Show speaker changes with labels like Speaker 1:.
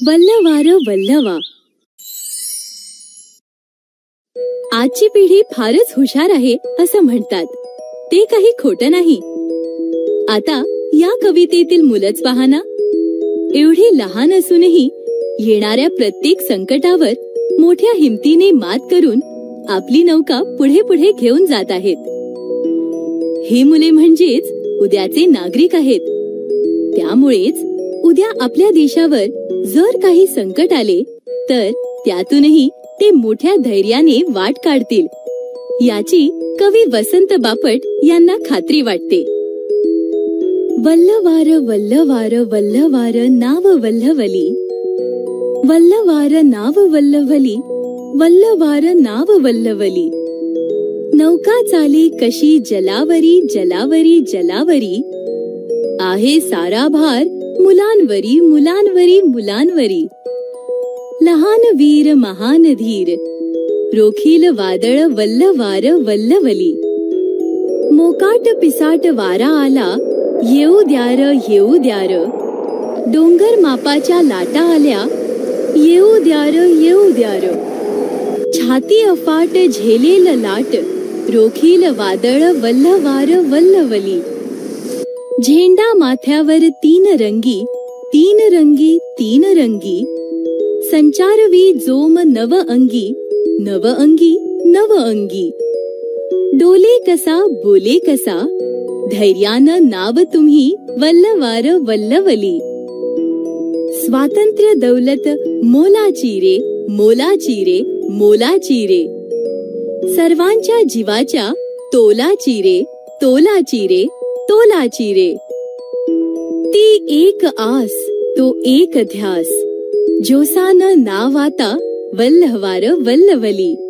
Speaker 1: वल्लवार वल्लवा. आजची पिढी फारच हुशार आहे असं म्हणतात. ते काही खोटं नाही. आता या कवितेतील मुलंच पहा ना, एवढी लहान असूनही येणाऱ्या प्रत्येक संकटावर मोठ्या हिमतीने मात करून आपली नौका पुढे पुढे घेऊन जात आहेत. ही मुले म्हणजेच उद्याचे नागरिक आहेत. त्यामुळेच उद्या आपल्या देशावर जर काही संकट आले तर त्यातूनही ते मोठ्या धैर्याने वाट काढतील याची कवी वसंत बापट यांना खात्री वाटते. वल्लवार वल्लवार वल्लवार नाव वल्लवली, वल्लवार नाव वल्लवली, वल्लवार नाव वल्लवली. नौका चाले कशी जलावरी जलावरी जलावरी, आहे सारा भार मुलांवरी मुलांवरी मुलांवरी. लहान वीर महान धीर, रोखील वादळ वल्लवार वल्लवली. मोकाट पिसाट वारा आला, येऊ द्यार येऊ द्यार. डोंगर मापाच्या लाटा आल्या, येऊ द्यार येऊ द्यार. छाती अफाट झेलेल लाट, रोखील वादळ वल्लवार वल्लवली. झेंडा माथ्यावर तीन रंगी, तीन रंगी तीन रंगी. संचारवी जोम नव अंगी, नव अंगी नव अंगी. डोले कसा बोले कसा, धैर्यानं नाव तुम्ही वल्लवार वल्लवली. स्वातंत्र्य दौलत मोलाची रे मोलाची रे मोलाची रे. सर्वांच्या जीवाच्या तोलाची रे तोलाची रे तोलाची रे. ती एक आस तो एक ध्यास, जोसान नाव आता वल्लवार वल्लवली.